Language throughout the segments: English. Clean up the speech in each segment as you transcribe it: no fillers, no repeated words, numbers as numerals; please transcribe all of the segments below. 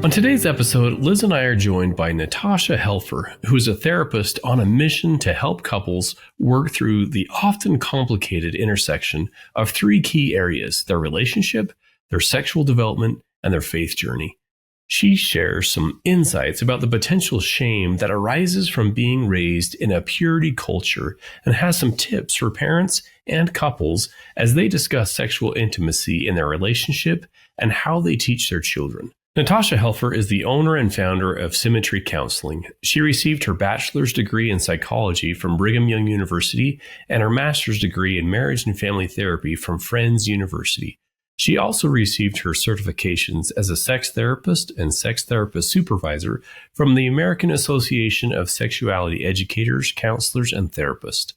On today's episode, Liz and I are joined by Natasha Helfer, who is a therapist on a mission to help couples work through the often complicated intersection of three key areas: their relationship, their sexual development, and their faith journey. She shares some insights about the potential shame that arises from being raised in a purity culture and has some tips for parents and couples as they discuss sexual intimacy in their relationship and how they teach their children. Natasha Helfer is the owner and founder of Symmetry Counseling. She received her bachelor's degree in psychology from Brigham Young University and her master's degree in marriage and family therapy from Friends University. She also received her certifications as a sex therapist and sex therapist supervisor from the American Association of Sexuality Educators, Counselors, and Therapists.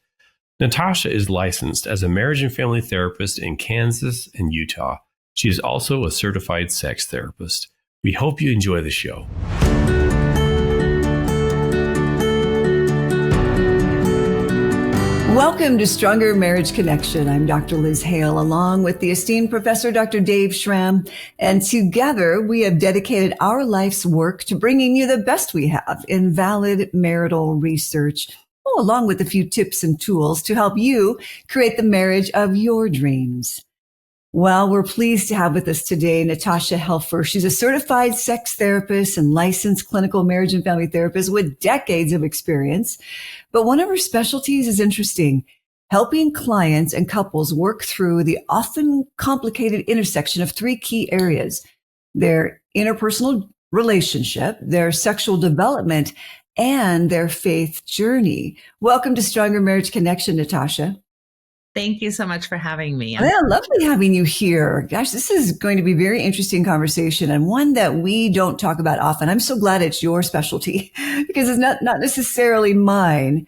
Natasha is licensed as a marriage and family therapist in Kansas and Utah. She is also a certified sex therapist. We hope you enjoy the show. Welcome to Stronger Marriage Connection. I'm Dr. Liz Hale, along with the esteemed Professor Dr. Dave Schramm. And together, we have dedicated our life's work to bringing you the best we have in valid marital research, along with a few tips and tools to help you create the marriage of your dreams. Well, we're pleased to have with us today Natasha Helfer. She's a certified sex therapist and licensed clinical marriage and family therapist with decades of experience. But one of her specialties is interesting, helping clients and couples work through the often complicated intersection of three key areas: their interpersonal relationship, their sexual development, and their faith journey. Welcome to Stronger Marriage Connection, Natasha. Thank you so much for having me. Yeah, lovely having you here. Gosh, this is going to be a very interesting conversation and one that we don't talk about often. I'm so glad it's your specialty because it's not necessarily mine.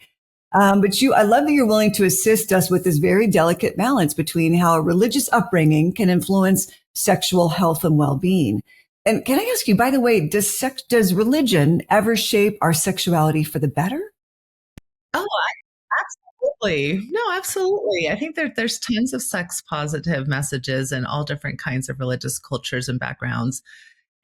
But I love that you're willing to assist us with this very delicate balance between how a religious upbringing can influence sexual health and well-being. And can I ask you, by the way, does religion ever shape our sexuality for the better? Oh, absolutely. No, absolutely. I think there's tons of sex positive messages in all different kinds of religious cultures and backgrounds.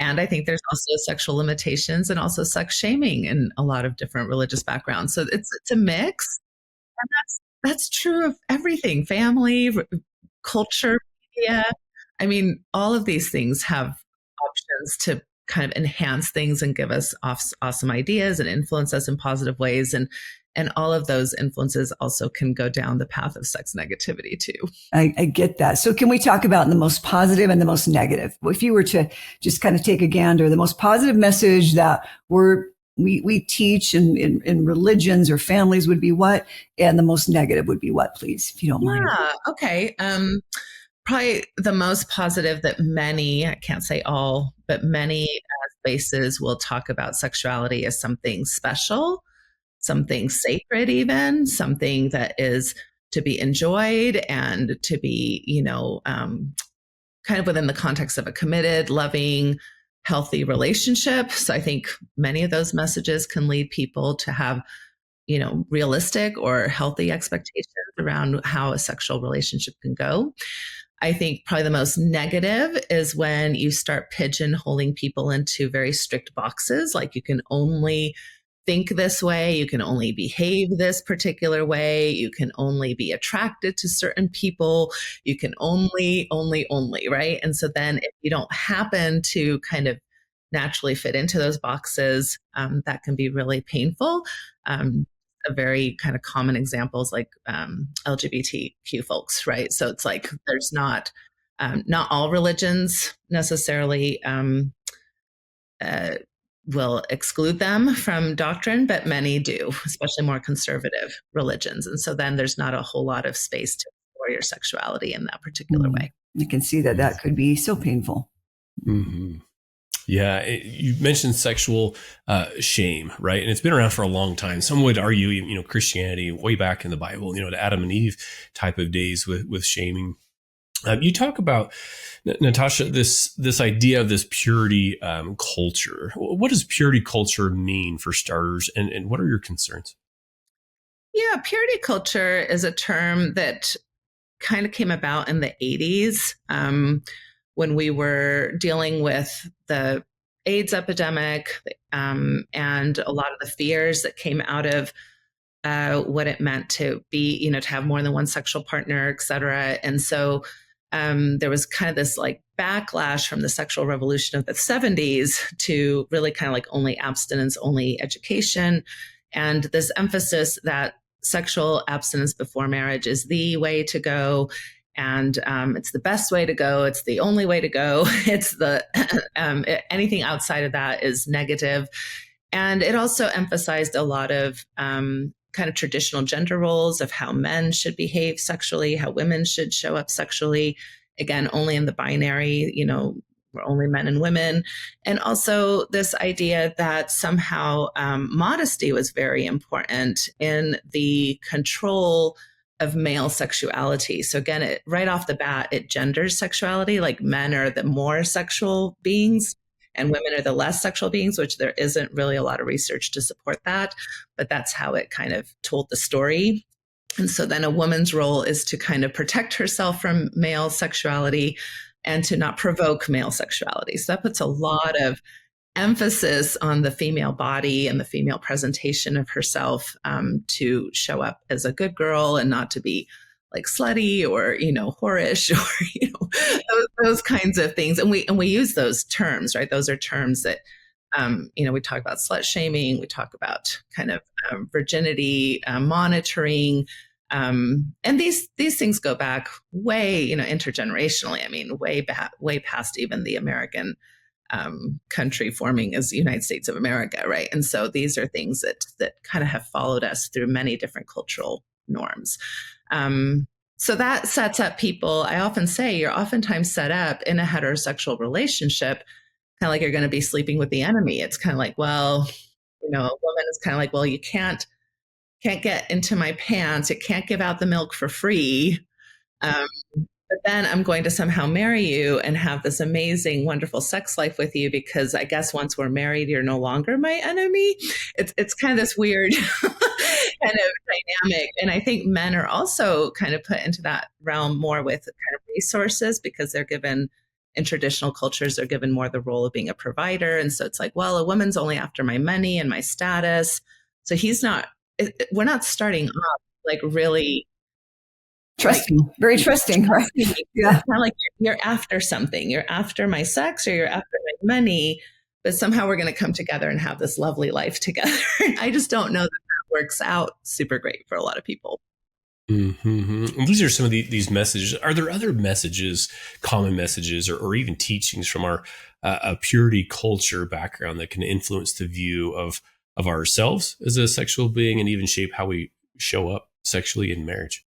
And I think there's also sexual limitations and also sex shaming in a lot of different religious backgrounds. So it's a mix. And that's true of everything: family, culture, media. I mean, all of these things have options to kind of enhance things and give us awesome ideas and influence us in positive ways. And all of those influences also can go down the path of sex negativity too. I get that. So can we talk about the most positive and the most negative? If you were to just kind of take a gander, the most positive message that we teach in religions or families would be what? And the most negative would be what, please, if you don't mind? Yeah, okay. Probably the most positive that many, I can't say all, but many spaces will talk about sexuality as something special, something sacred, even something that is to be enjoyed and to be, kind of within the context of a committed, loving, healthy relationship. So I think many of those messages can lead people to have, realistic or healthy expectations around how a sexual relationship can go. I think probably the most negative is when you start pigeonholing people into very strict boxes, like you can only think this way, you can only behave this particular way, you can only be attracted to certain people, you can only, right? And so then if you don't happen to kind of naturally fit into those boxes, that can be really painful. A very kind of common examples like LGBTQ folks, right? So it's like there's not all religions necessarily will exclude them from doctrine, but many do, especially more conservative religions. And so then there's not a whole lot of space to explore your sexuality in that particular way. You can see that could be so painful. Mm-hmm. Yeah, you mentioned sexual shame, right? And it's been around for a long time. Some would argue, Christianity way back in the Bible, the Adam and Eve type of days with shaming. You talk about, Natasha, this idea of this purity culture. What does purity culture mean for starters, and what are your concerns? Yeah, purity culture is a term that kind of came about in the 80s when we were dealing with the AIDS epidemic, and a lot of the fears that came out of what it meant to be, to have more than one sexual partner, et cetera. And so there was kind of this like backlash from the sexual revolution of the 70s to really kind of like only abstinence, only education, and this emphasis that sexual abstinence before marriage is the way to go. And it's the best way to go. It's the only way to go. It's anything outside of that is negative. And it also emphasized a lot of kind of traditional gender roles of how men should behave sexually, how women should show up sexually. Again, only in the binary, we're only men and women. And also this idea that somehow modesty was very important in the control of male sexuality. So again, right off the bat, it genders sexuality, like men are the more sexual beings and women are the less sexual beings, which there isn't really a lot of research to support that, but that's how it kind of told the story. And so then a woman's role is to kind of protect herself from male sexuality and to not provoke male sexuality. So that puts a lot of emphasis on the female body and the female presentation of herself, to show up as a good girl and not to be like slutty or, whorish or, those kinds of things. And we use those terms, right? Those are terms that, we talk about slut shaming. We talk about kind of virginity monitoring. And these things go back way, intergenerationally. I mean, way past even the American country forming as the United States of America, right? And so these are things that kind of have followed us through many different cultural norms. So that sets up people. I often say you're oftentimes set up in a heterosexual relationship, kind of like you're going to be sleeping with the enemy. It's kind of like, well, a woman is kind of like, well, you can't get into my pants. You can't give out the milk for free. But then I'm going to somehow marry you and have this amazing, wonderful sex life with you because I guess once we're married, you're no longer my enemy. It's kind of this weird kind of dynamic. And I think men are also kind of put into that realm more with kind of resources because they're given, in traditional cultures, they're given more the role of being a provider. And so it's like, well, a woman's only after my money and my status. So we're not starting off like really trusting, very trusting, right? Yeah. It's kind of like you're after something. You're after my sex or you're after my money, but somehow we're going to come together and have this lovely life together. I just don't know that works out super great for a lot of people. Mm-hmm. And these are some of these messages. Are there other messages, common messages, or even teachings from our a purity culture background that can influence the view of ourselves as a sexual being and even shape how we show up sexually in marriage?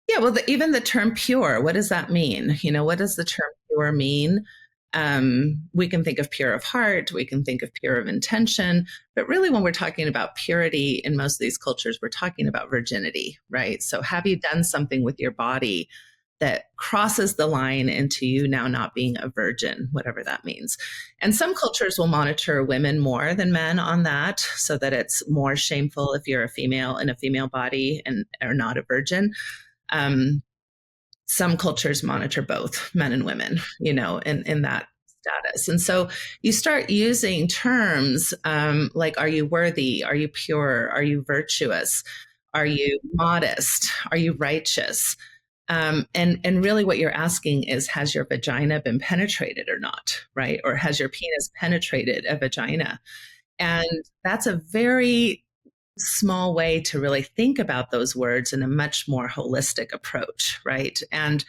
Yeah, well, even the term pure, what does that mean? What does the term pure mean? We can think of pure of heart, we can think of pure of intention, but really when we're talking about purity in most of these cultures, we're talking about virginity, right? So have you done something with your body that crosses the line into you now not being a virgin, whatever that means? And some cultures will monitor women more than men on that so that it's more shameful if you're a female in a female body and are not a virgin. Some cultures monitor both men and women, in that status. And so you start using terms like, are you worthy? Are you pure? Are you virtuous? Are you modest? Are you righteous? And really what you're asking is, has your vagina been penetrated or not, right? Or has your penis penetrated a vagina? And that's a very small way to really think about those words in a much more holistic approach, right? And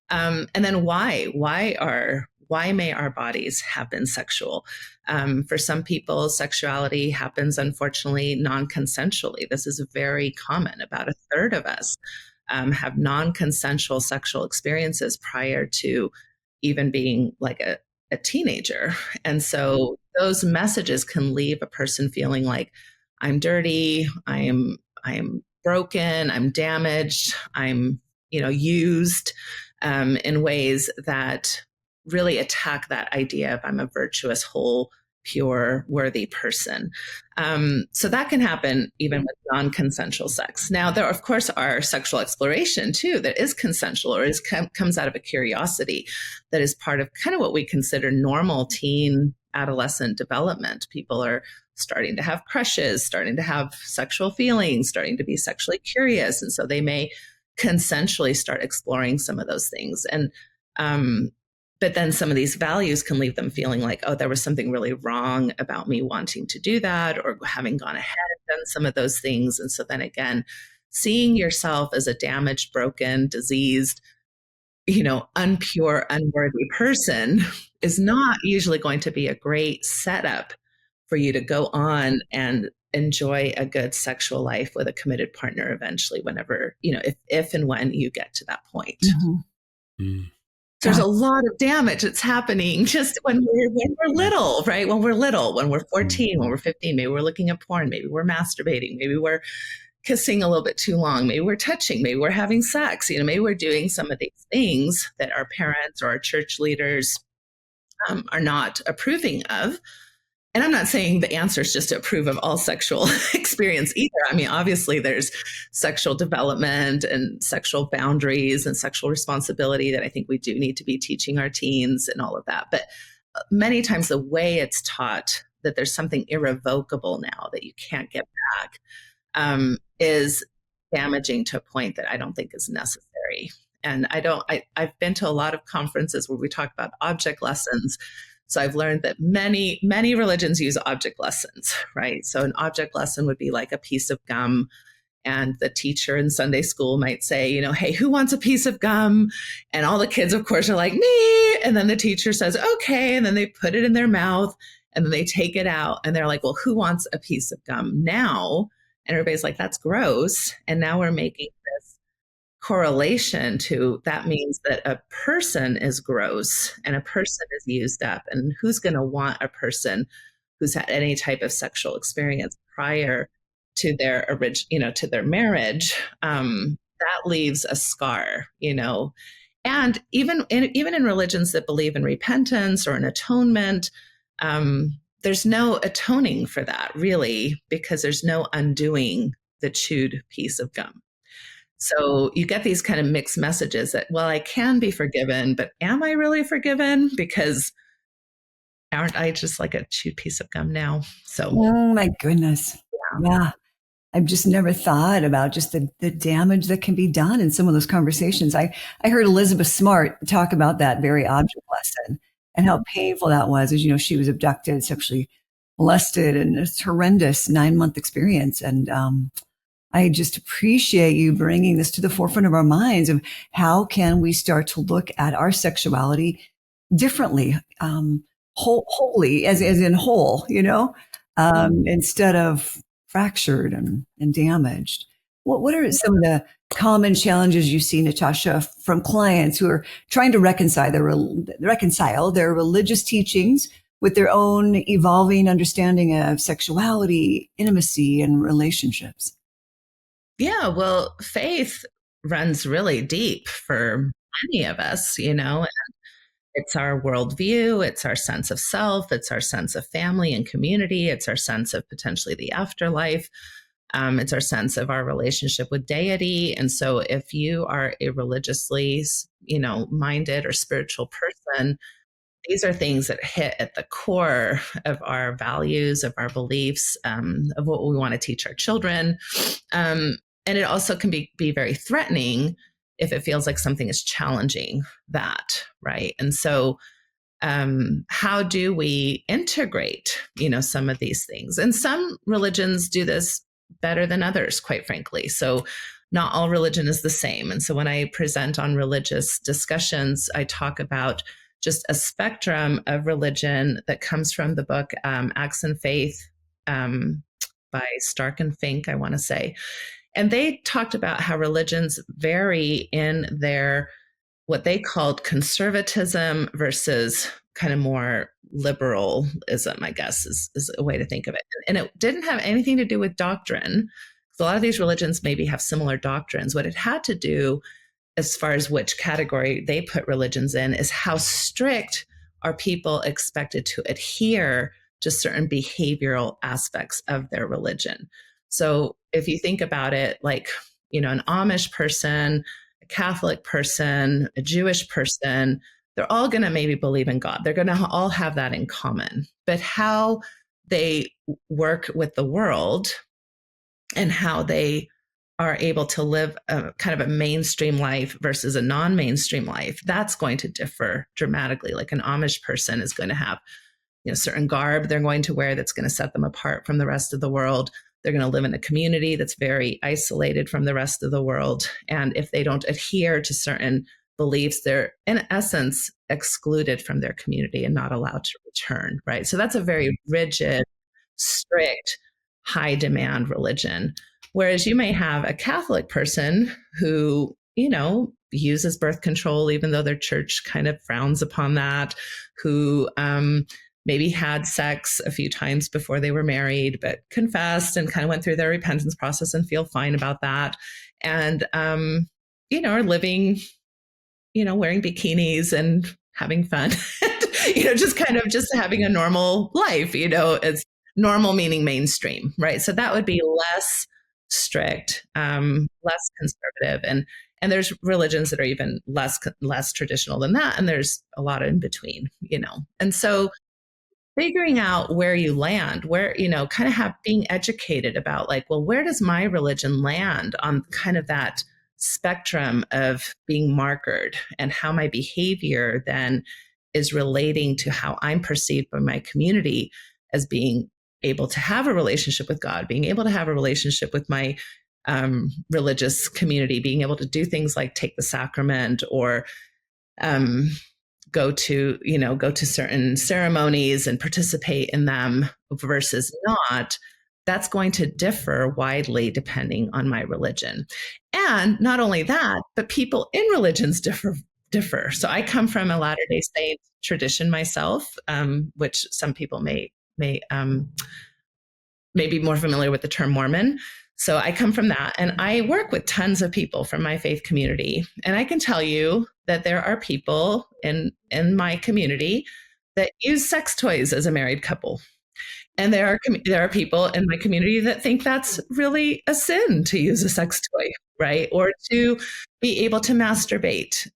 then why may our bodies have been sexual? For some people, sexuality happens, unfortunately, non-consensually. This is very common. About a third of us have non-consensual sexual experiences prior to even being like a teenager. And so those messages can leave a person feeling like, I'm dirty, I am broken, I'm damaged, I'm used in ways that really attack that idea of I'm a virtuous, whole, pure, worthy person. So that can happen even with non-consensual sex. Now, there, of course, are sexual exploration too that is consensual or comes out of a curiosity that is part of kind of what we consider normal teen adolescent development. People are starting to have crushes, starting to have sexual feelings, starting to be sexually curious. And so they may consensually start exploring some of those things. And, but then some of these values can leave them feeling like, oh, there was something really wrong about me wanting to do that or having gone ahead and done some of those things. And so then again, seeing yourself as a damaged, broken, diseased, unpure, unworthy person is not usually going to be a great setup for you to go on and enjoy a good sexual life with a committed partner eventually, whenever, if and when you get to that point. Mm-hmm. Mm. There's a lot of damage that's happening just when we're little, right? When we're little, when we're 14, when we're 15, maybe we're looking at porn, maybe we're masturbating, maybe we're kissing a little bit too long, maybe we're touching, maybe we're having sex, maybe we're doing some of these things that our parents or our church leaders are not approving of. And I'm not saying the answer is just to approve of all sexual experience either. I mean, obviously there's sexual development and sexual boundaries and sexual responsibility that I think we do need to be teaching our teens and all of that. But many times the way it's taught that there's something irrevocable now that you can't get back is damaging to a point that I don't think is necessary. And I've been to a lot of conferences where we talk about object lessons. So I've learned that many, many religions use object lessons, right? So an object lesson would be like a piece of gum. And the teacher in Sunday school might say, hey, who wants a piece of gum? And all the kids, of course, are like, me. And then the teacher says, okay. And then they put it in their mouth and then they take it out. And they're like, well, who wants a piece of gum now? And everybody's like, that's gross. And now we're making this correlation to that means that a person is gross and a person is used up. And who's going to want a person who's had any type of sexual experience prior to their to their marriage? That leaves a scar, And even in religions that believe in repentance or an atonement, there's no atoning for that, really, because there's no undoing the chewed piece of gum. So you get these kind of mixed messages that, well, I can be forgiven, but am I really forgiven? Because aren't I just like a chewed piece of gum now? So, oh my goodness. Yeah. I've just never thought about just the damage that can be done in some of those conversations. I heard Elizabeth Smart talk about that very object lesson and how painful that was. As she was abducted, sexually molested, and it's a horrendous 9-month experience. And I just appreciate you bringing this to the forefront of our minds of how can we start to look at our sexuality differently, wholly, as in whole, instead of fractured and damaged. What are some of the common challenges you see, Natasha, from clients who are trying to reconcile their religious teachings with their own evolving understanding of sexuality, intimacy, and relationships? Yeah, well, faith runs really deep for many of us, and it's our worldview, it's our sense of self, it's our sense of family and community, it's our sense of potentially the afterlife, it's our sense of our relationship with deity. And so if you are a religiously, minded or spiritual person, these are things that hit at the core of our values, of our beliefs, of what we want to teach our children. And it also can be very threatening if it feels like something is challenging that, right? And so how do we integrate, some of these things? And some religions do this better than others, quite frankly. So not all religion is the same. And so when I present on religious discussions, I talk about just a spectrum of religion that comes from the book Acts and Faith by Stark and Fink, I want to say. And they talked about how religions vary in their, what they called conservatism versus kind of more liberalism, I guess is a way to think of it. And it didn't have anything to do with doctrine. So a lot of these religions maybe have similar doctrines. What it had to do, as far as which category they put religions in, is how strict are people expected to adhere to certain behavioral aspects of their religion. So if you think about it, like, an Amish person, a Catholic person, a Jewish person, they're all going to maybe believe in God. They're going to all have that in common. But how they work with the world and how they are able to live a kind of a mainstream life versus a non-mainstream life, that's going to differ dramatically. Like an Amish person is going to have, certain garb they're going to wear that's going to set them apart from the rest of the world. They're going to live in a community that's very isolated from the rest of the world. And if they don't adhere to certain beliefs, they're in essence excluded from their community and not allowed to return, right? So that's a very rigid, strict, high demand religion. Whereas you may have a Catholic person who, uses birth control, even though their church kind of frowns upon that, who maybe had sex a few times before they were married, but confessed and kind of went through their repentance process and feel fine about that. And, are living, wearing bikinis and having fun, just having a normal life, it's normal meaning mainstream, right? So that would be less strict, less conservative. And there's religions that are even less traditional than that. And there's a lot in between, And so figuring out where you land, where, kind of being educated about like, well, where does my religion land on kind of that spectrum of being markered, and how my behavior then is relating to how I'm perceived by my community as being able to have a relationship with God, being able to have a relationship with my religious community, being able to do things like take the sacrament or go to certain ceremonies and participate in them versus not. That's going to differ widely depending on my religion. And not only that, but people in religions differ. So I come from a Latter-day Saint tradition myself, which some people may be more familiar with the term Mormon. So I come from that, and I work with tons of people from my faith community. And I can tell you that there are people in my community that use sex toys as a married couple. And there are people in my community that think that's really a sin to use a sex toy, right? Or to be able to masturbate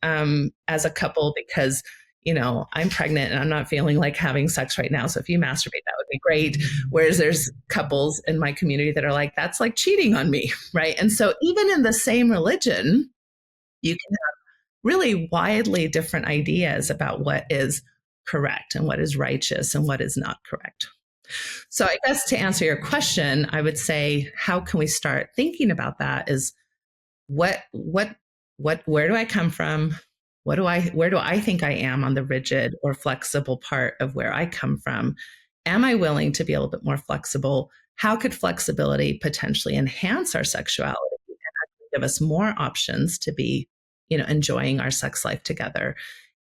as a couple because, I'm pregnant and I'm not feeling like having sex right now. So if you masturbate, that would be great. Whereas there's couples in my community that are like, that's like cheating on me, right? And so even in the same religion, you can have really widely different ideas about what is correct and what is righteous and what is not correct. So I guess to answer your question, I would say, how can we start thinking about that is where do I come from? Where do I think I am on the rigid or flexible part of where I come from? Am I willing to be a little bit more flexible? How could flexibility potentially enhance our sexuality and give us more options to be, enjoying our sex life together?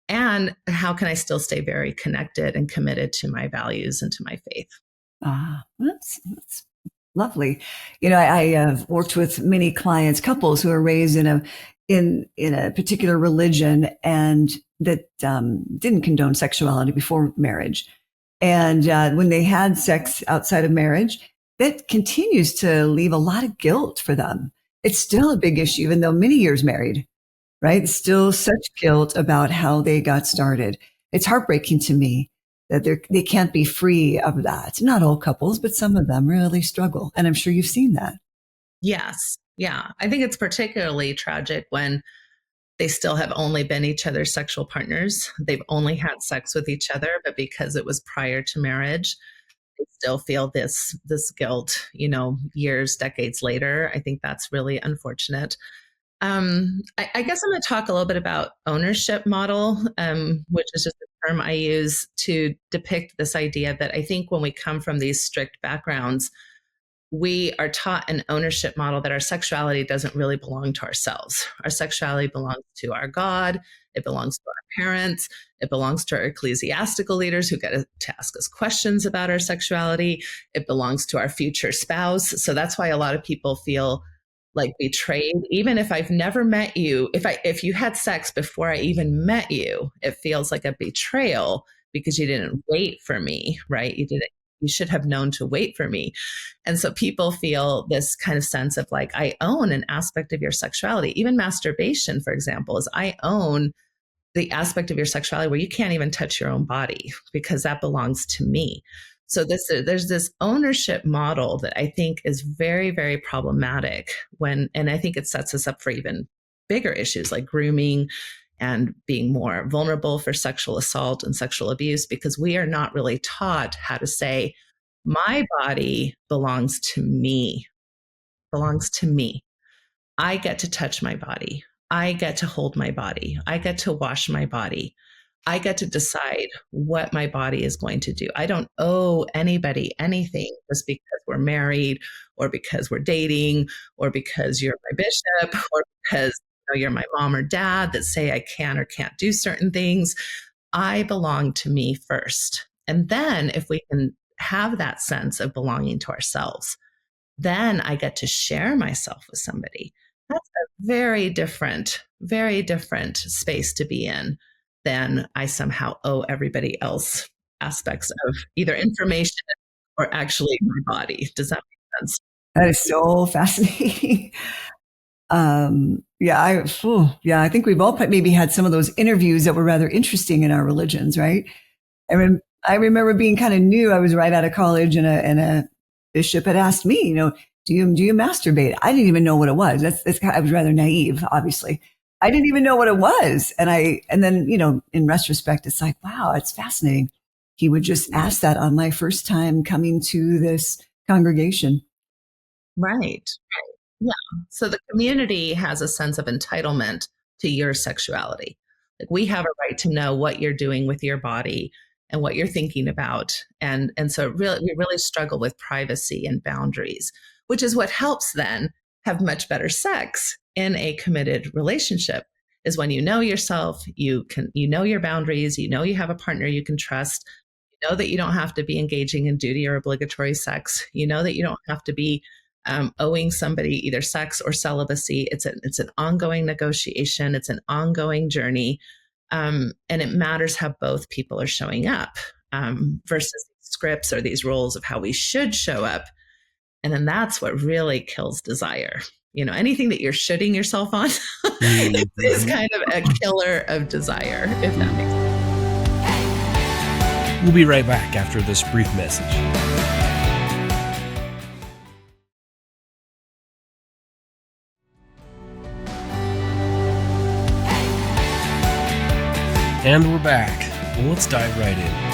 And how can I still stay very connected and committed to my values and to my faith? That's lovely. I have worked with many clients, couples who are raised in a particular religion and that didn't condone sexuality before marriage. And when they had sex outside of marriage, that continues to leave a lot of guilt for them. It's still a big issue, even though many years married, right? Still such guilt about how they got started. It's heartbreaking to me that they can't be free of that. Not all couples, but some of them really struggle. And I'm sure you've seen that. Yes. Yeah. I think it's particularly tragic when they still have only been each other's sexual partners. They've only had sex with each other, but because it was prior to marriage, they still feel this guilt, years, decades later. I think that's really unfortunate. I guess I'm going to talk a little bit about ownership model, which is just a term I use to depict this idea that I think when we come from these strict backgrounds, we are taught an ownership model that our sexuality doesn't really belong to ourselves. Our sexuality belongs to our God. It belongs to our parents. It belongs to our ecclesiastical leaders who get to ask us questions about our sexuality. It belongs to our future spouse. So that's why a lot of people feel like betrayed. Even if I've never met you, if you had sex before I even met you, it feels like a betrayal because you didn't wait for me, right? You should have known to wait for me. And so people feel this kind of sense of like, I own an aspect of your sexuality. Even masturbation, for example, is I own the aspect of your sexuality where you can't even touch your own body because that belongs to me. So there's this ownership model that I think is very, very problematic and I think it sets us up for even bigger issues like grooming and being more vulnerable for sexual assault and sexual abuse, because we are not really taught how to say, my body belongs to me. I get to touch my body. I get to hold my body. I get to wash my body. I get to decide what my body is going to do. I don't owe anybody anything just because we're married or because we're dating or because you're my bishop or because you're my mom or dad that say I can or can't do certain things. I belong to me first. And then if we can have that sense of belonging to ourselves, then I get to share myself with somebody. That's a very different space to be in than I somehow owe everybody else aspects of either information or actually my body. Does that make sense? That is so fascinating. I think we've all maybe had some of those interviews that were rather interesting in our religions, right? I remember being kind of new. I was right out of college, and a bishop had asked me, do you masturbate? I didn't even know what it was. I was rather naive, obviously. I didn't even know what it was, and then in retrospect, it's like, wow, it's fascinating. He would just ask that on my first time coming to this congregation. Right. Yeah. So the community has a sense of entitlement to your sexuality. Like we have a right to know what you're doing with your body and what you're thinking about. And so we really struggle with privacy and boundaries, which is what helps then have much better sex in a committed relationship, is when you know yourself, you know your boundaries, you have a partner you can trust, you know that you don't have to be engaging in duty or obligatory sex, you know that you don't have to be owing somebody either sex or celibacy. It's an ongoing negotiation. It's an ongoing journey. And it matters how both people are showing up versus scripts or these roles of how we should show up. And then that's what really kills desire. Anything that you're shoulding yourself on is kind of a killer of desire, if that makes sense. We'll be right back after this brief message. And we're back. Well, let's dive right in.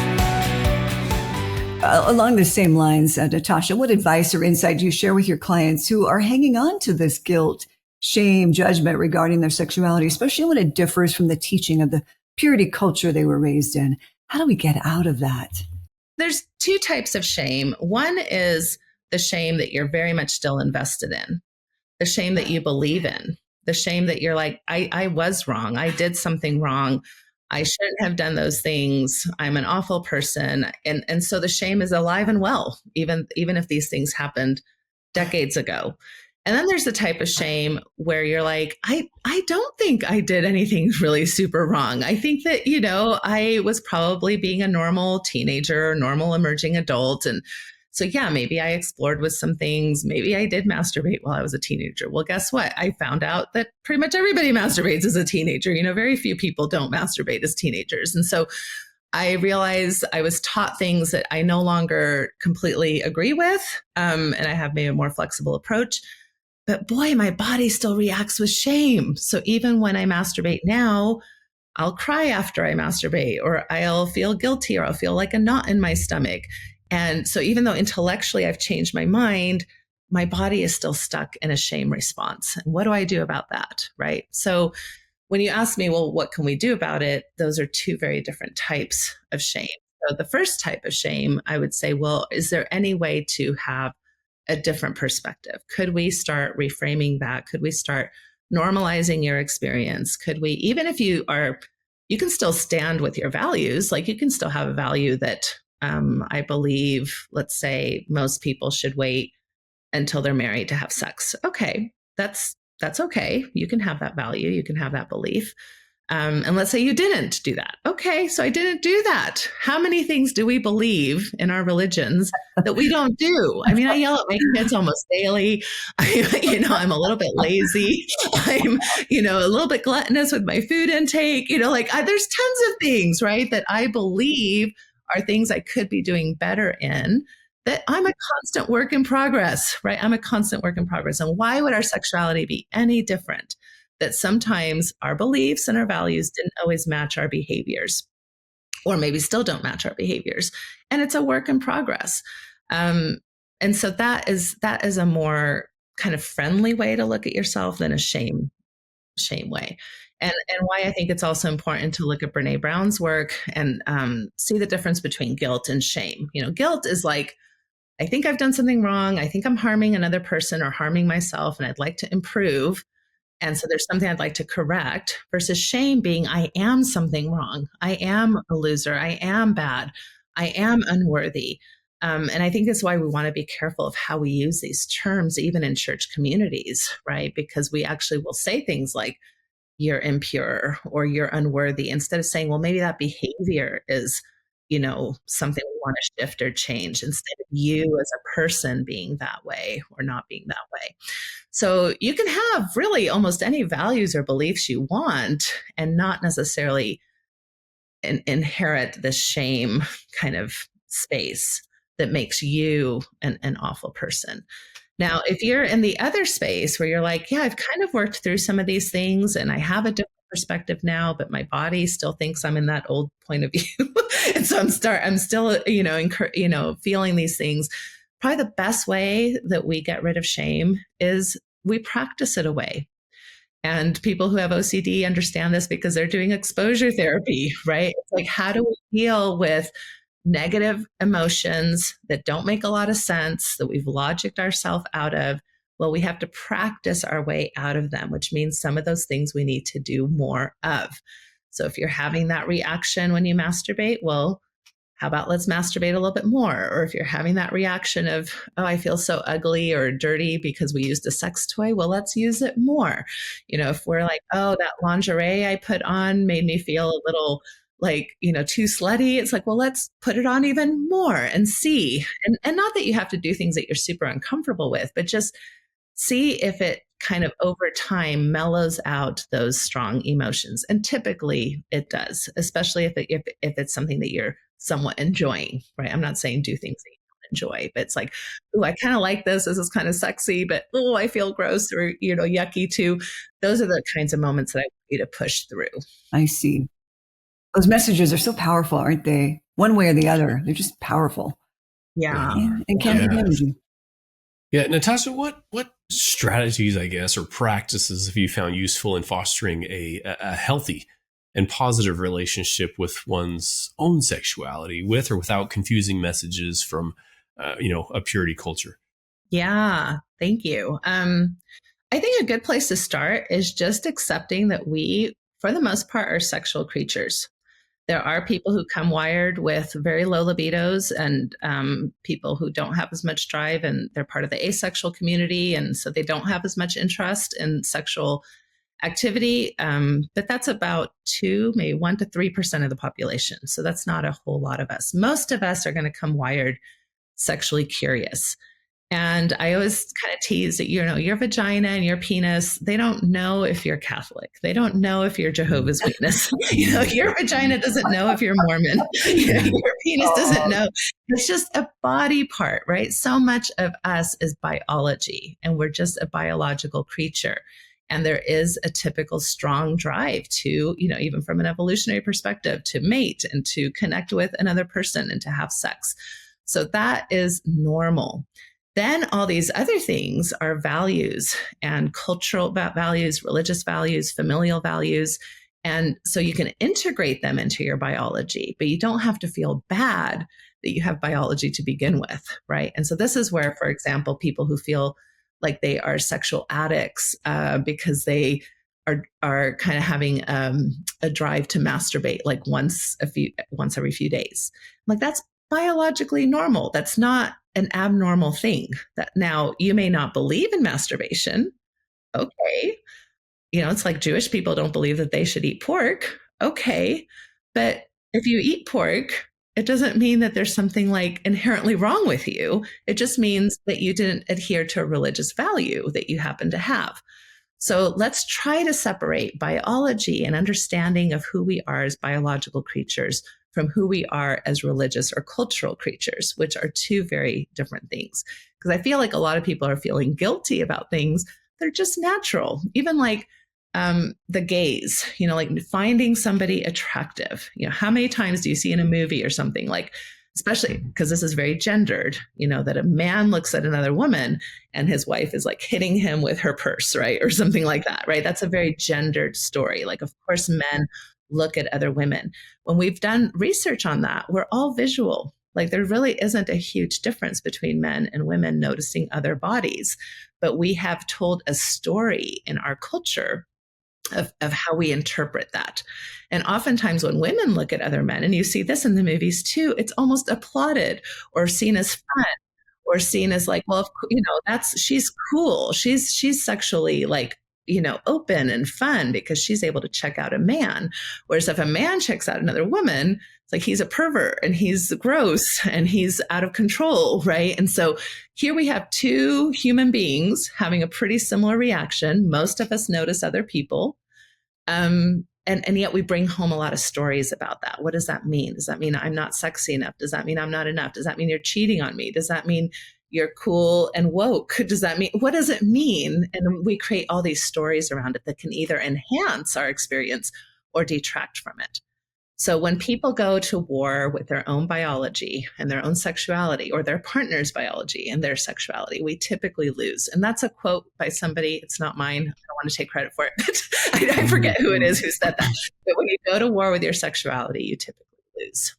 Along the same lines, Natasha, what advice or insight do you share with your clients who are hanging on to this guilt, shame, judgment regarding their sexuality, especially when it differs from the teaching of the purity culture they were raised in? How do we get out of that? There's two types of shame. One is the shame that you're very much still invested in, the shame that you believe in, the shame that you're like, I was wrong. I did something wrong. I shouldn't have done those things. I'm an awful person. And so the shame is alive and well, even if these things happened decades ago. And then there's the type of shame where you're like, I don't think I did anything really super wrong. I think that, I was probably being a normal teenager, normal emerging adult. And so, yeah, maybe I explored with some things. Maybe I did masturbate while I was a teenager. Well, guess what? I found out that pretty much everybody masturbates as a teenager. Very few people don't masturbate as teenagers. And so I realized I was taught things that I no longer completely agree with. And I have maybe a more flexible approach. But boy, my body still reacts with shame. So even when I masturbate now, I'll cry after I masturbate, or I'll feel guilty, or I'll feel like a knot in my stomach. And so even though intellectually I've changed my mind, my body is still stuck in a shame response. And what do I do about that? Right. So when you ask me, well, what can we do about it? Those are two very different types of shame. So the first type of shame, I would say, well, is there any way to have a different perspective? Could we start reframing that? Could we start normalizing your experience? Could we, even if you can still stand with your values, like you can still have a value that I believe, let's say most people should wait until they're married to have sex. Okay, that's okay. You can have that value. You can have that belief. And let's say you didn't do that. Okay, so I didn't do that. How many things do we believe in our religions that we don't do? I mean, I yell at my kids almost daily. I'm a little bit lazy. I'm, a little bit gluttonous with my food intake. There's tons of things, right, that I believe are things I could be doing better in, that I'm a constant work in progress, right? I'm a constant work in progress. And why would our sexuality be any different? That sometimes our beliefs and our values didn't always match our behaviors, or maybe still don't match our behaviors. And it's a work in progress. And so that is a more kind of friendly way to look at yourself than a shame way. And why I think it's also important to look at Brene Brown's work and see the difference between guilt and shame. Guilt is like, I think I've done something wrong. I think I'm harming another person or harming myself, and I'd like to improve. And so there's something I'd like to correct, versus shame being, I am something wrong. I am a loser. I am bad. I am unworthy. And I think that's why we want to be careful of how we use these terms, even in church communities, right? Because we actually will say things like, you're impure or you're unworthy, instead of saying, well, maybe that behavior is, something we want to shift or change, instead of you as a person being that way or not being that way. So you can have really almost any values or beliefs you want and not necessarily inherit this shame kind of space that makes you an awful person. Now, if you're in the other space where you're like, yeah, I've kind of worked through some of these things and I have a different perspective now, but my body still thinks I'm in that old point of view. And so I'm still, feeling these things. Probably the best way that we get rid of shame is we practice it away. And people who have OCD understand this because they're doing exposure therapy, right? It's like, how do we deal with negative emotions that don't make a lot of sense, that we've logicked ourselves out of? Well, we have to practice our way out of them, which means some of those things we need to do more of. So if you're having that reaction when you masturbate, well, how about let's masturbate a little bit more? Or if you're having that reaction of, oh, I feel so ugly or dirty because we used a sex toy, well, let's use it more. If we're like, oh, that lingerie I put on made me feel a little too slutty. It's like, well, let's put it on even more and see. And not that you have to do things that you're super uncomfortable with, but just see if it kind of over time mellows out those strong emotions. And typically it does, especially if it's something that you're somewhat enjoying, right? I'm not saying do things that you don't enjoy, but it's like, oh, I kind of like this. This is kind of sexy, but oh, I feel gross or, yucky too. Those are the kinds of moments that I want you to push through. I see. Those messages are so powerful, aren't they? One way or the other, they're just powerful. Yeah. And can be damaging. Yeah, Natasha, what strategies, I guess, or practices have you found useful in fostering a healthy and positive relationship with one's own sexuality, with or without confusing messages from, a purity culture? Yeah, thank you. I think a good place to start is just accepting that we, for the most part, are sexual creatures. There are people who come wired with very low libidos and people who don't have as much drive, and they're part of the asexual community. And so they don't have as much interest in sexual activity. But that's about 1% to 3% of the population. So that's not a whole lot of us. Most of us are going to come wired sexually curious. And I always kind of tease that, your vagina and your penis, they don't know if you're Catholic. They don't know if you're Jehovah's Witness. Your vagina doesn't know if you're Mormon. Your penis doesn't know. It's just a body part, right? So much of us is biology, and we're just a biological creature. And there is a typical strong drive to, even from an evolutionary perspective, to mate and to connect with another person and to have sex. So that is normal. Then all these other things are values and cultural values, religious values, familial values. And so you can integrate them into your biology, but you don't have to feel bad that you have biology to begin with, right? And so this is where, for example, people who feel like they are sexual addicts because they are kind of having a drive to masturbate like once every few days. I'm like, that's biologically normal. That's not an abnormal thing. That now you may not believe in masturbation. Okay. It's like Jewish people don't believe that they should eat pork. Okay. But if you eat pork, it doesn't mean that there's something like inherently wrong with you. It just means that you didn't adhere to a religious value that you happen to have. So let's try to separate biology and understanding of who we are as biological creatures from who we are as religious or cultural creatures, which are two very different things. Because I feel like a lot of people are feeling guilty about things that are just natural, even like the gaze, like finding somebody attractive. How many times do you see in a movie or something like, especially because this is very gendered, that a man looks at another woman and his wife is like hitting him with her purse, right? Or something like that, right? That's a very gendered story. Like, of course, men look at other women. When we've done research on that, we're all visual. Like, there really isn't a huge difference between men and women noticing other bodies, but we have told a story in our culture of how we interpret that. And oftentimes when women look at other men, and you see this in the movies too, it's almost applauded or seen as fun or seen as like, well, she's cool. She's sexually like, open and fun because she's able to check out a man. Whereas if a man checks out another woman, it's like he's a pervert and he's gross and he's out of control, right? And so here we have two human beings having a pretty similar reaction. Most of us notice other people. And yet we bring home a lot of stories about that. What does that mean? Does that mean I'm not sexy enough? Does that mean I'm not enough? Does that mean you're cheating on me? Does that mean you're cool and woke? Does that mean, what does it mean? And we create all these stories around it that can either enhance our experience or detract from it. So when people go to war with their own biology and their own sexuality, or their partner's biology and their sexuality, we typically lose. And that's a quote by somebody. It's not mine. I don't want to take credit for it, but I forget who it is who said that. But when you go to war with your sexuality, you typically lose.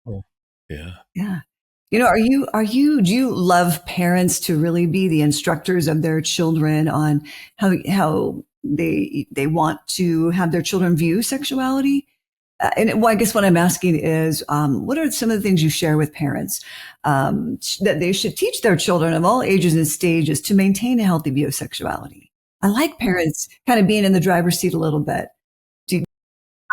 Oh, yeah. Yeah. Do you love parents to really be the instructors of their children on how they want to have their children view sexuality? I guess what I'm asking is, what are some of the things you share with parents that they should teach their children of all ages and stages to maintain a healthy view of sexuality? I like parents kind of being in the driver's seat a little bit.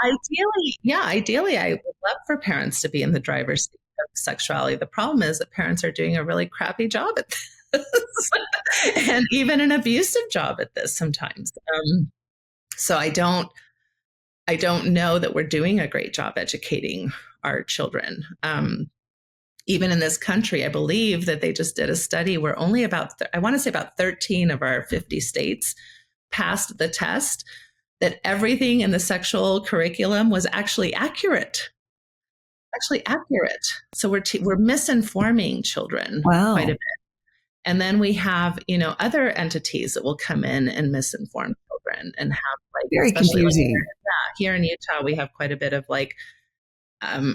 Ideally, I would love for parents to be in the driver's seat of sexuality. The problem is that parents are doing a really crappy job at this, and even an abusive job at this sometimes. So I don't know that we're doing a great job educating our children. Even in this country, I believe that they just did a study where only about 13 of our 50 states passed the test, that everything in the sexual curriculum was actually accurate. So we're misinforming children quite a bit. And then we have, other entities that will come in and misinform children and have like, very confusing. Here in Utah, we have quite a bit of like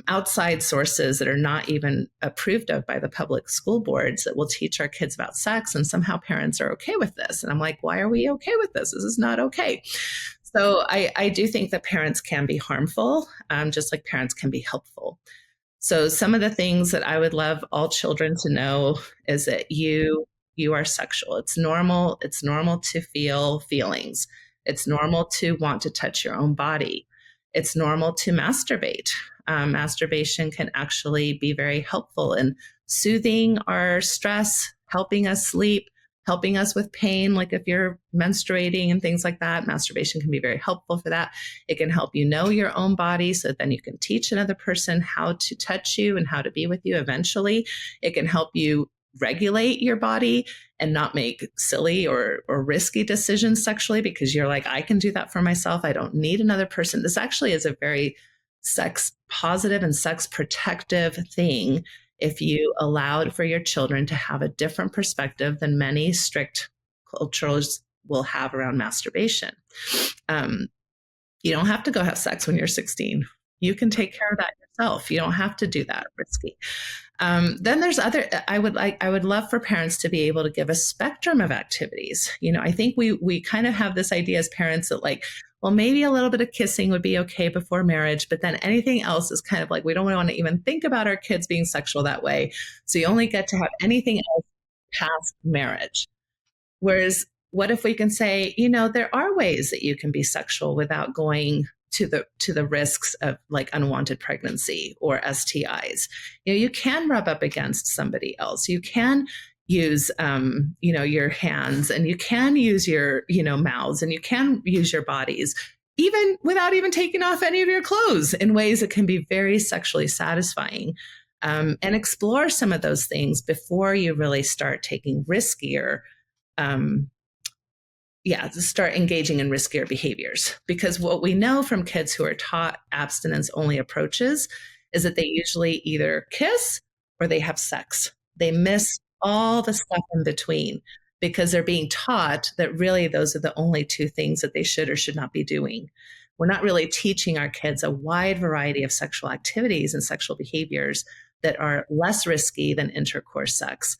outside sources that are not even approved of by the public school boards that will teach our kids about sex. And somehow parents are okay with this. And I'm like, why are we okay with this? This is not okay. So I do think that parents can be harmful, just like parents can be helpful. So some of the things that I would love all children to know is that you are sexual. It's normal. It's normal to feel feelings. It's normal to want to touch your own body. It's normal to masturbate. Masturbation can actually be very helpful in soothing our stress, helping us sleep, helping us with pain. Like if you're menstruating and things like that, masturbation can be very helpful for that. It can help you know your own body so then you can teach another person how to touch you and how to be with you eventually. It can help you regulate your body and not make silly or risky decisions sexually because you're like, I can do that for myself. I don't need another person. This actually is a very sex positive and sex protective thing if you allowed for your children to have a different perspective than many strict cultures will have around masturbation. You don't have to go have sex when you're 16. You can take care of that yourself. You don't have to do that risky. Then there's I would love for parents to be able to give a spectrum of activities. I think we kind of have this idea as parents that like, well, maybe a little bit of kissing would be okay before marriage, but then anything else is kind of like, we don't want to even think about our kids being sexual that way. So you only get to have anything else past marriage. Whereas what if we can say, there are ways that you can be sexual without going to the risks of like unwanted pregnancy or STIs. You can rub up against somebody else. You can use, your hands, and you can use your, mouths, and you can use your bodies, even without even taking off any of your clothes, in ways that can be very sexually satisfying. And explore some of those things before you really start taking riskier, to start engaging in riskier behaviors. Because what we know from kids who are taught abstinence only approaches is that they usually either kiss or they have sex. They miss all the stuff in between because they're being taught that really those are the only two things that they should or should not be doing. We're not really teaching our kids a wide variety of sexual activities and sexual behaviors that are less risky than intercourse sex.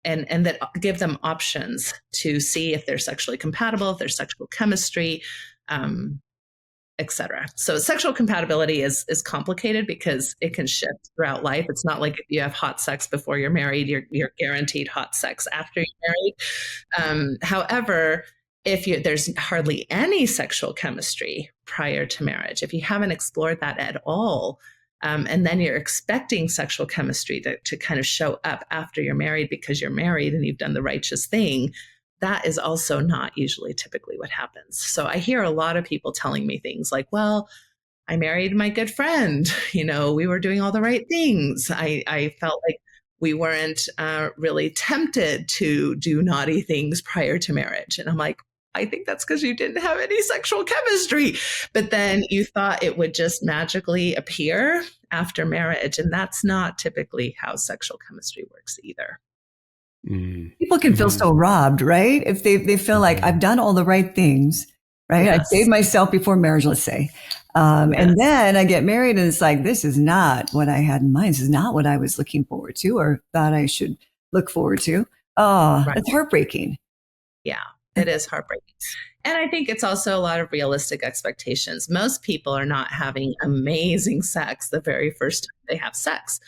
And that give them options to see if they're sexually compatible, if there's sexual chemistry, et cetera. So sexual compatibility is complicated because it can shift throughout life. It's not like if you have hot sex before you're married, you're guaranteed hot sex after you're married. However, if there's hardly any sexual chemistry prior to marriage, if you haven't explored that at all, and then you're expecting sexual chemistry to kind of show up after you're married because you're married and you've done the righteous thing, that is also not usually typically what happens. So I hear a lot of people telling me things like, well, I married my good friend. We were doing all the right things. I felt like we weren't really tempted to do naughty things prior to marriage. And I'm like, I think that's because you didn't have any sexual chemistry, but then you thought it would just magically appear after marriage. And that's not typically how sexual chemistry works either. People can feel so robbed, right? If they feel like I've done all the right things, right? Yes. I saved myself before marriage, let's say. And then I get married and it's like, this is not what I had in mind. This is not what I was looking forward to or thought I should look forward to. Oh, right. It's heartbreaking. Yeah. It is heartbreaking. And I think it's also a lot of realistic expectations. Most people are not having amazing sex the very first time they have sex.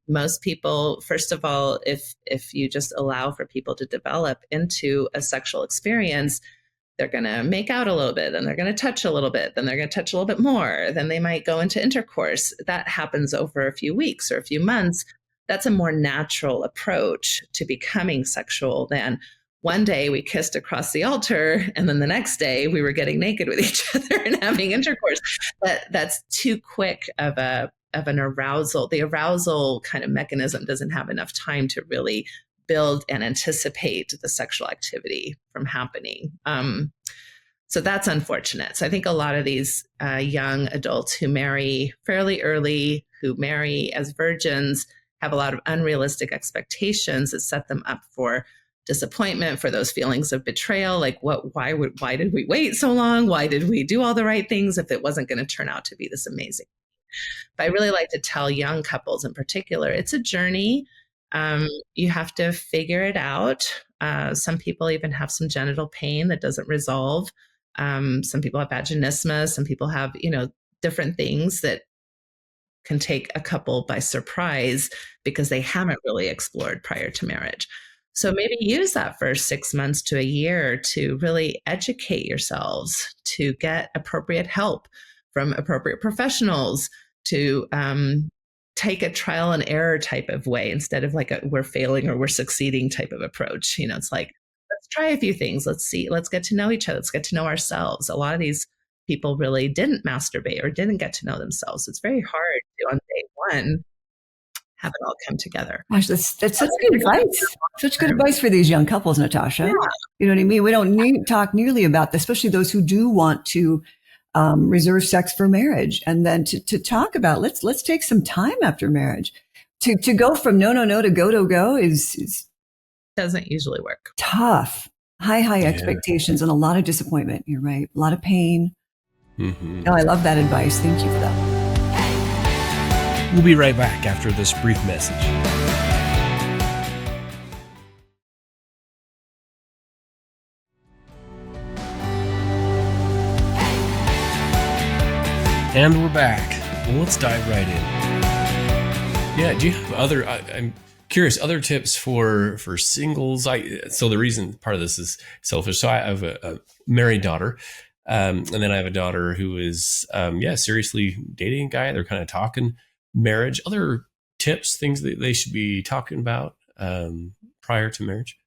Most people, first of all, if you just allow for people to develop into a sexual experience, they're going to make out a little bit, then they're going to touch a little bit, then they're going to touch a little bit more, then they might go into intercourse. That happens over a few weeks or a few months. That's a more natural approach to becoming sexual than one day we kissed across the altar and then the next day we were getting naked with each other and having intercourse. That's too quick of an arousal. The arousal kind of mechanism doesn't have enough time to really build and anticipate the sexual activity from happening. So that's unfortunate. So I think a lot of these young adults who marry fairly early, who marry as virgins, have a lot of unrealistic expectations that set them up for disappointment, for those feelings of betrayal. Like, why did we wait so long? Why did we do all the right things if it wasn't going to turn out to be this amazing? But I really like to tell young couples in particular, it's a journey. You have to figure it out. Some people even have some genital pain that doesn't resolve. Some people have vaginismus. Some people have, different things that can take a couple by surprise because they haven't really explored prior to marriage. So maybe use that first 6 months to a year to really educate yourselves, to get appropriate help from appropriate professionals, to take a trial and error type of way instead of like we're failing or we're succeeding type of approach. It's like, let's try a few things. Let's see, let's get to know each other. Let's get to know ourselves. A lot of these people really didn't masturbate or didn't get to know themselves. It's very hard to, on day one, have it all come together. Gosh, that's such good advice. Such good advice for these young couples, Natasha. Yeah. You know what I mean? We don't talk nearly about this, especially those who do want to reserve sex for marriage. And then to talk about, let's take some time after marriage. To go from no to go is doesn't usually work. Tough. High expectations and a lot of disappointment. You're right. A lot of pain. Mm-hmm. No, I love that advice. Thank you for that. We'll be right back after this brief message. And we're back. Well, let's dive right in. Yeah, do you have other... Curious, other tips for singles. So the reason part of this is selfish. So I have a married daughter, and then I have a daughter who is seriously dating a guy. They're kind of talking marriage. Other tips, things that they should be talking about prior to marriage.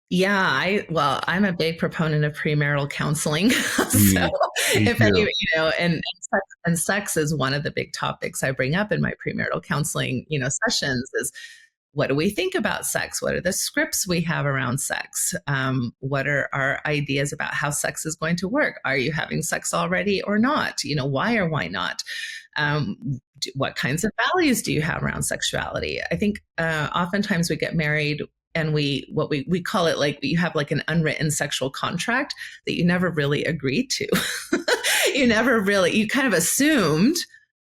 Yeah, I'm a big proponent of premarital counseling. So Me if any, too. and sex is one of the big topics I bring up in my premarital counseling, sessions is what do we think about sex? What are the scripts we have around sex? What are our ideas about how sex is going to work? Are you having sex already or not? Why or why not? What kinds of values do you have around sexuality? I think oftentimes we get married and we call it, like, you have like an unwritten sexual contract that you never really agreed to. You kind of assumed,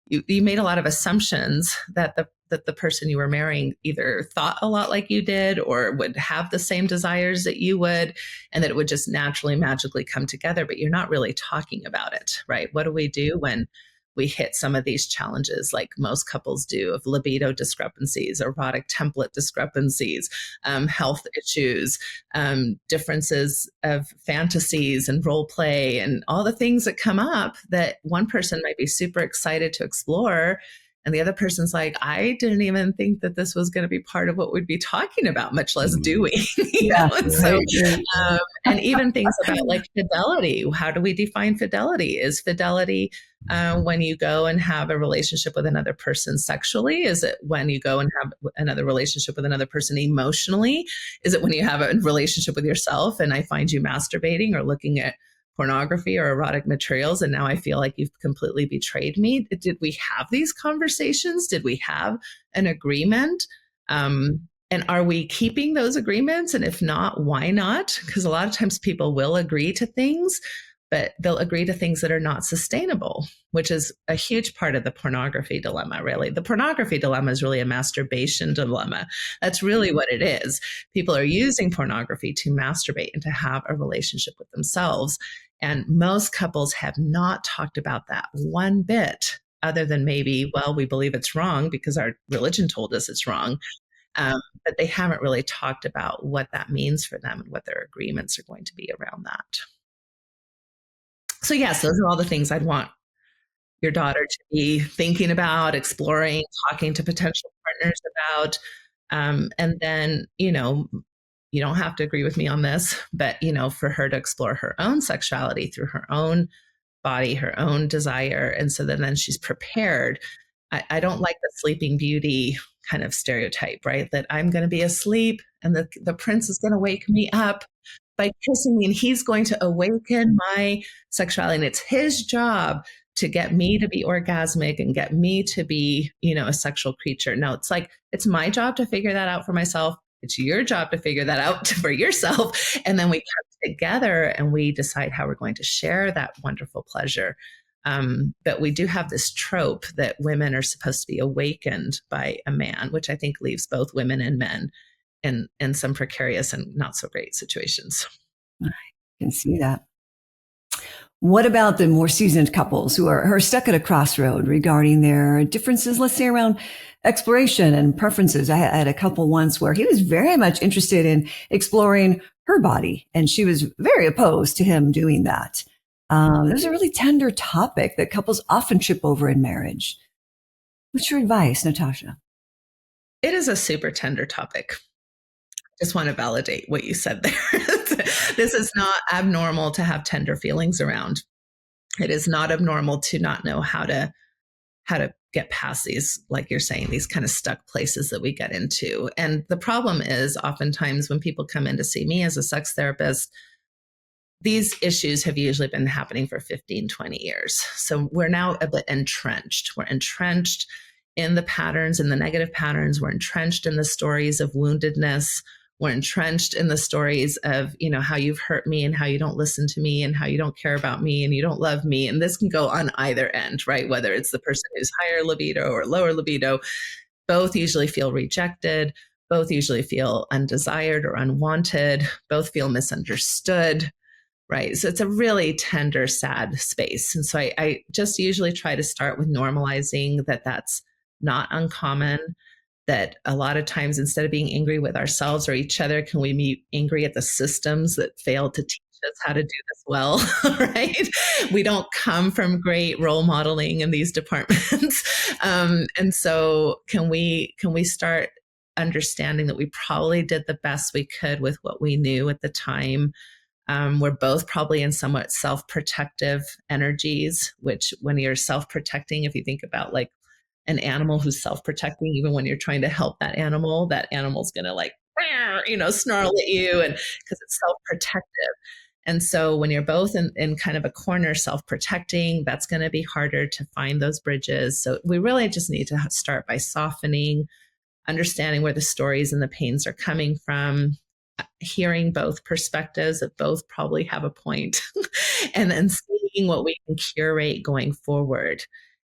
you made a lot of assumptions that the person you were marrying either thought a lot like you did or would have the same desires that you would, and that it would just naturally, magically come together, but you're not really talking about it, right? What do we do when we hit some of these challenges, like most couples do, of libido discrepancies, erotic template discrepancies, health issues, differences of fantasies and role play, and all the things that come up that one person might be super excited to explore. And the other person's like, I didn't even think that this was going to be part of what we'd be talking about, much less doing. And even things about like fidelity. How do we define fidelity? Is fidelity when you go and have a relationship with another person sexually? Is it when you go and have another relationship with another person emotionally? Is it when you have a relationship with yourself and I find you masturbating or looking at pornography or erotic materials, and now I feel like you've completely betrayed me? Did we have these conversations? Did we have an agreement? And are we keeping those agreements? And if not, why not? Because a lot of times people will agree to things, but they'll agree to things that are not sustainable, which is a huge part of the pornography dilemma, really. The pornography dilemma is really a masturbation dilemma. That's really what it is. People are using pornography to masturbate and to have a relationship with themselves. And most couples have not talked about that one bit, other than maybe, well, we believe it's wrong because our religion told us it's wrong. But they haven't really talked about what that means for them and what their agreements are going to be around that. So yes, those are all the things I'd want your daughter to be thinking about, exploring, talking to potential partners about. And then, you don't have to agree with me on this, but, for her to explore her own sexuality through her own body, her own desire. And so then she's prepared. I don't like the Sleeping Beauty kind of stereotype, right? That I'm going to be asleep and the prince is going to wake me up by kissing me, and he's going to awaken my sexuality. And it's his job to get me to be orgasmic and get me to be, a sexual creature. No, it's like, it's my job to figure that out for myself. It's your job to figure that out for yourself. And then we come together and we decide how we're going to share that wonderful pleasure. But we do have this trope that women are supposed to be awakened by a man, which I think leaves both women and men in some precarious and not so great situations. I can see that. What about the more seasoned couples who are stuck at a crossroad regarding their differences, let's say around exploration and preferences? I had a couple once where he was very much interested in exploring her body, and she was very opposed to him doing that. There's a really tender topic that couples often trip over in marriage. What's your advice, Natasha? It is a super tender topic. Just want to validate what you said there. This is not abnormal to have tender feelings around. It is not abnormal to not know how to get past these, like you're saying, these kind of stuck places that we get into. And the problem is oftentimes when people come in to see me as a sex therapist, these issues have usually been happening for 15, 20 years. So we're now a bit entrenched. We're entrenched in the patterns, in the negative patterns. We're entrenched in the stories of woundedness. We're entrenched in the stories of, how you've hurt me and how you don't listen to me and how you don't care about me and you don't love me. And this can go on either end, right? Whether it's the person who's higher libido or lower libido, both usually feel rejected. Both usually feel undesired or unwanted. Both feel misunderstood, right? So it's a really tender, sad space. And so I just usually try to start with normalizing that that's not uncommon, that a lot of times, instead of being angry with ourselves or each other, can we be angry at the systems that failed to teach us how to do this well, right? We don't come from great role modeling in these departments. And so can we start understanding that we probably did the best we could with what we knew at the time? We're both probably in somewhat self-protective energies, which when you're self-protecting, if you think about like an animal who's self-protecting, even when you're trying to help that animal's going to like, snarl at you, and because it's self-protective. And so when you're both in kind of a corner self-protecting, that's going to be harder to find those bridges. So we really just need to start by softening, understanding where the stories and the pains are coming from, hearing both perspectives that both probably have a point, and then seeing what we can curate going forward.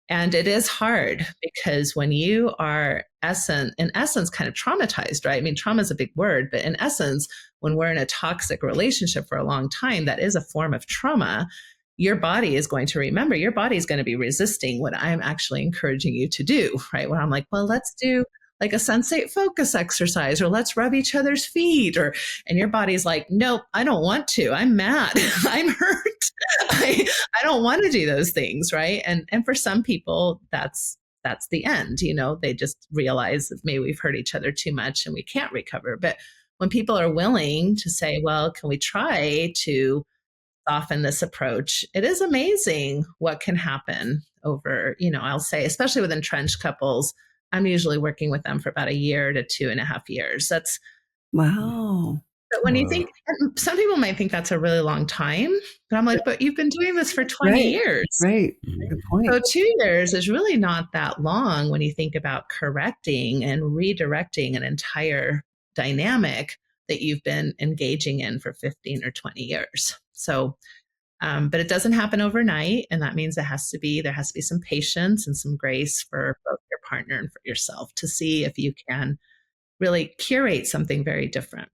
And it is hard because when you are in essence, kind of traumatized, right? I mean, trauma is a big word, but in essence, when we're in a toxic relationship for a long time, that is a form of trauma. Your body is going to remember, your body is going to be resisting what I'm actually encouraging you to do, right? When I'm like, well, let's do like a sensate focus exercise, or let's rub each other's feet, and your body's like, nope, I don't want to. I'm mad. I'm hurt. I don't want to do those things. Right. And for some people, that's the end. They just realize that maybe we've hurt each other too much and we can't recover. But when people are willing to say, well, can we try to soften this approach? It is amazing what can happen over, I'll say, especially with entrenched couples. I'm usually working with them for about a year to 2.5 years. That's wow. But when you think, some people might think that's a really long time, but I'm like, but you've been doing this for 20 years. Right. Good point. So 2 years is really not that long when you think about correcting and redirecting an entire dynamic that you've been engaging in for 15 or 20 years. So, but it doesn't happen overnight. And that means there has to be some patience and some grace for both your partner and for yourself to see if you can really curate something very different.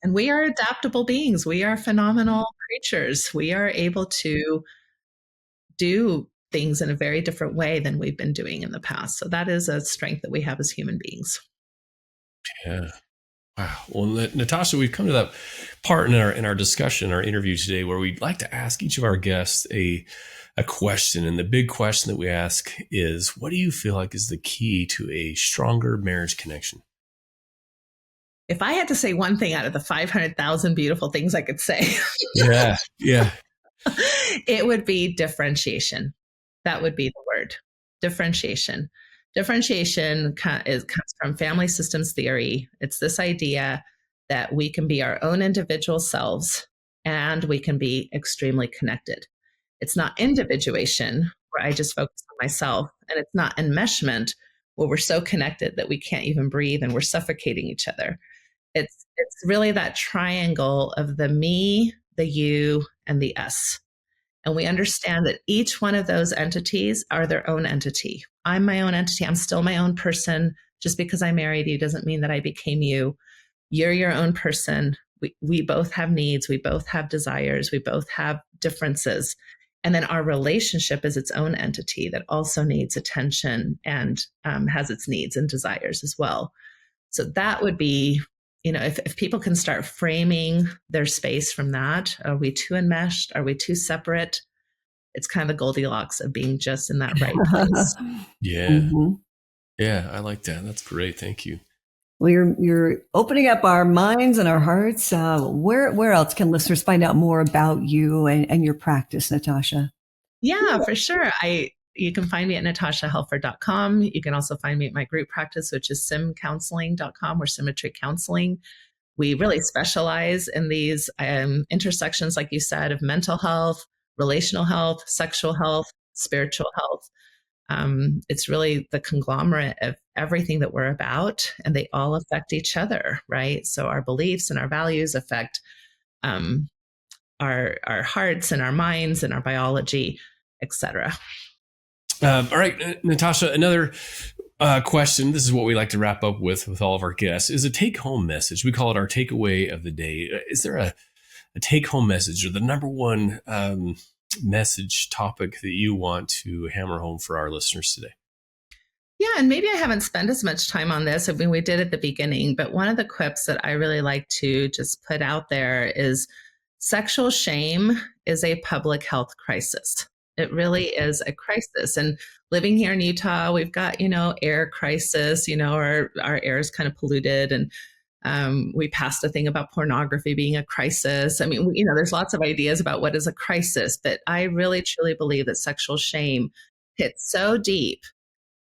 And we are adaptable beings. We are phenomenal creatures. We are able to do things in a very different way than we've been doing in the past. So that is a strength that we have as human beings. Yeah. Wow. Well, Natasha, we've come to that part in our discussion, our interview today, where we'd like to ask each of our guests a question. And the big question that we ask is, what do you feel like is the key to a stronger marriage connection? If I had to say one thing out of the 500,000 beautiful things I could say, yeah, it would be differentiation. That would be the word, differentiation. Differentiation comes from family systems theory. It's this idea that we can be our own individual selves and we can be extremely connected. It's not individuation, where I just focus on myself, and it's not enmeshment, where we're so connected that we can't even breathe and we're suffocating each other. It's really that triangle of the me, the you, and the us. And we understand that each one of those entities are their own entity. I'm my own entity. I'm still my own person. Just because I married you doesn't mean that I became you. You're your own person. We both have needs. We both have desires. We both have differences. And then our relationship is its own entity that also needs attention and has its needs and desires as well. So that would be, if people can start framing their space from that, are we too enmeshed? Are we too separate? It's kind of the Goldilocks of being just in that right place. Yeah. Mm-hmm. Yeah, I like that. That's great. Thank you. Well, you're opening up our minds and our hearts. Where else can listeners find out more about you and your practice, Natasha? Yeah, for sure. You can find me at natashahelfer.com. You can also find me at my group practice, which is simcounseling.com, or Symmetry Counseling. We really specialize in these intersections, like you said, of mental health, relational health, sexual health, spiritual health. It's really the conglomerate of everything that we're about, and they all affect each other, right? So our beliefs and our values affect our hearts and our minds and our biology, etc. All right, Natasha, another question. This is what we like to wrap up with all of our guests, is a take-home message. We call it our takeaway of the day. Is there a take-home message, or the number one message topic that you want to hammer home for our listeners today? Yeah, and maybe I haven't spent as much time on this. I mean, we did at the beginning, but one of the quips that I really like to just put out there is sexual shame is a public health crisis. It really is a crisis. And living here in Utah, we've got, air crisis, our air is kind of polluted, and we passed a thing about pornography being a crisis. I mean, there's lots of ideas about what is a crisis, but I really truly believe that sexual shame hits so deep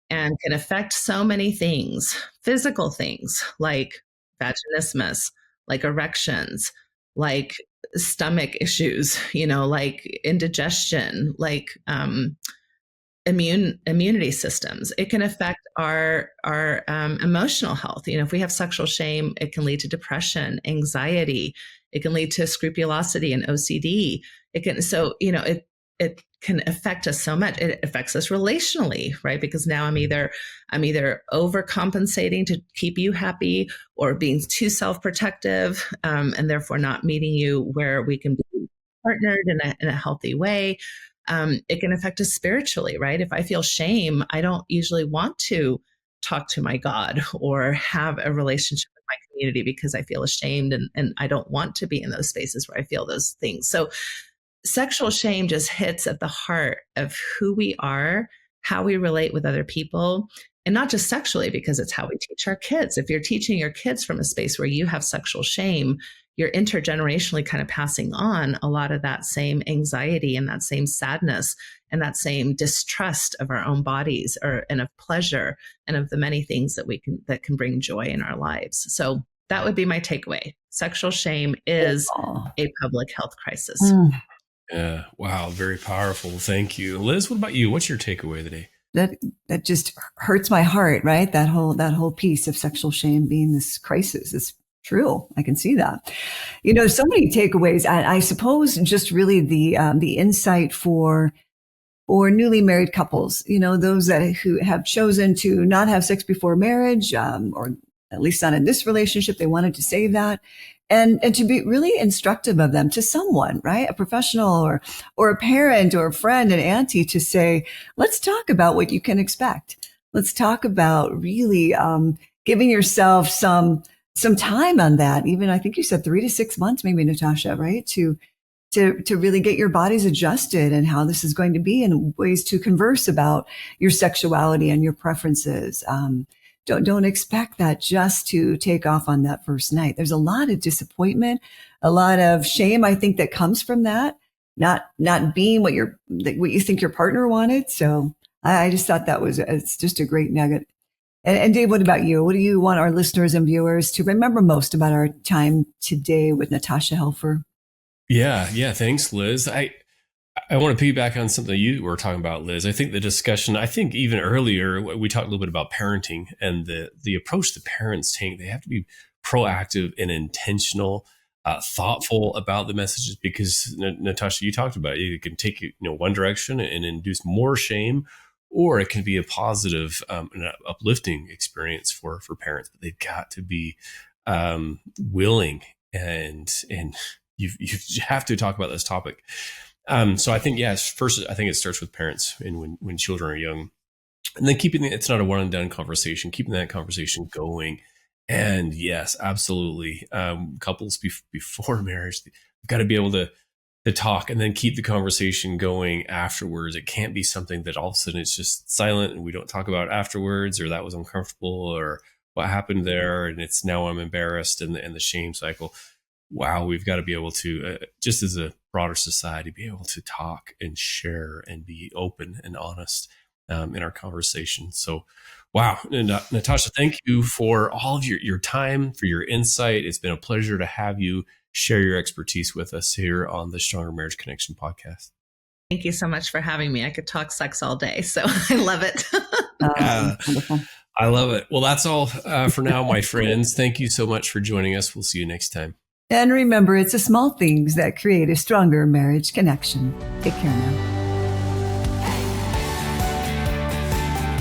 and can affect so many things, physical things like vaginismus, like erections, like stomach issues, like indigestion, like immunity systems. It can affect our emotional health. If we have sexual shame, it can lead to depression, anxiety. It can lead to scrupulosity and OCD. It can affect us so much. It affects us relationally, right? Because now I'm either overcompensating to keep you happy, or being too self-protective, and therefore not meeting you where we can be partnered in a healthy way. It can affect us spiritually, right? If I feel shame, I don't usually want to talk to my God or have a relationship with my community because I feel ashamed, and I don't want to be in those spaces where I feel those things. So sexual shame just hits at the heart of who we are, how we relate with other people, and not just sexually, because it's how we teach our kids. If you're teaching your kids from a space where you have sexual shame, you're intergenerationally kind of passing on a lot of that same anxiety and that same sadness and that same distrust of our own bodies, and of pleasure, and of the many things that can bring joy in our lives. So that would be my takeaway. Sexual shame is a public health crisis. Yeah. Wow. Very powerful. Thank you. Liz, what about you? What's your takeaway today? That just hurts my heart, right? That whole piece of sexual shame being this crisis is true. I can see that. So many takeaways. I suppose just really the insight for newly married couples, those who have chosen to not have sex before marriage, or at least not in this relationship. They wanted to save that. And to be really instructive of them to someone, right? A professional or a parent or a friend, an auntie, to say, let's talk about what you can expect. Let's talk about really giving yourself some time on that. Even I think you said 3 to 6 months, maybe, Natasha, right? To really get your bodies adjusted and how this is going to be, and ways to converse about your sexuality and your preferences. Don't expect that just to take off on that first night. There's a lot of disappointment, a lot of shame, I think, that comes from that, not being what you think your partner wanted. So I just thought it's just a great nugget. And Dave, what about you? What do you want our listeners and viewers to remember most about our time today with Natasha Helfer? Yeah. Thanks, Liz. I want to piggyback on something you were talking about, Liz. I think the discussion, even earlier, we talked a little bit about parenting and the approach that parents take. They have to be proactive and intentional, thoughtful about the messages, because Natasha, you talked about it can take one direction and induce more shame, or it can be a positive and uplifting experience for parents. But they've got to be willing, and you have to talk about this topic. So I think, first, I think it starts with parents, and when children are young, and then it's not a one and done conversation, keeping that conversation going. And yes, absolutely. Couples before marriage, they've got to be able to talk and then keep the conversation going afterwards. It can't be something that all of a sudden it's just silent and we don't talk about afterwards, or that was uncomfortable, or what happened there, and it's now I'm embarrassed, and the shame cycle. Wow, we've got to be able to, just as a broader society, be able to talk and share and be open and honest in our conversation. So, wow, Natasha, thank you for all of your time, for your insight. It's been a pleasure to have you share your expertise with us here on the Stronger Marriage Connection podcast. Thank you so much for having me. I could talk sex all day, so I love it. Wonderful. I love it. Well, that's all for now, my friends. Thank you so much for joining us. We'll see you next time. And remember, it's the small things that create a stronger marriage connection. Take care now.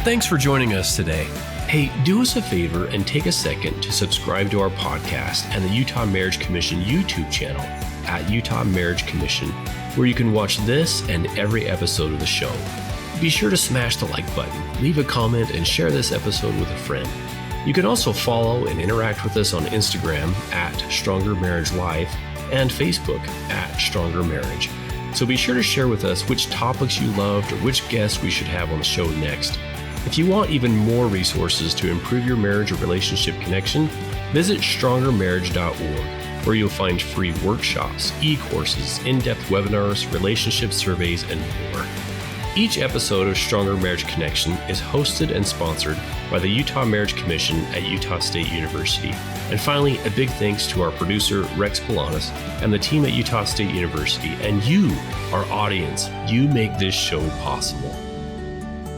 Thanks for joining us today. Hey, do us a favor and take a second to subscribe to our podcast and the Utah Marriage Commission YouTube channel at Utah Marriage Commission, where you can watch this and every episode of the show. Be sure to smash the like button, leave a comment, and share this episode with a friend. You can also follow and interact with us on Instagram at Stronger Marriage Life and Facebook at Stronger Marriage. So be sure to share with us which topics you loved or which guests we should have on the show next. If you want even more resources to improve your marriage or relationship connection, visit strongermarriage.org, where you'll find free workshops, e-courses, in-depth webinars, relationship surveys, and more. Each episode of Stronger Marriage Connection is hosted and sponsored by the Utah Marriage Commission at Utah State University. And finally, a big thanks to our producer, Rex Polanis, and the team at Utah State University, and you, our audience. You make this show possible.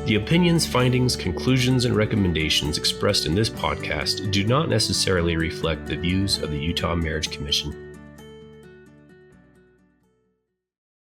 The opinions, findings, conclusions, and recommendations expressed in this podcast do not necessarily reflect the views of the Utah Marriage Commission.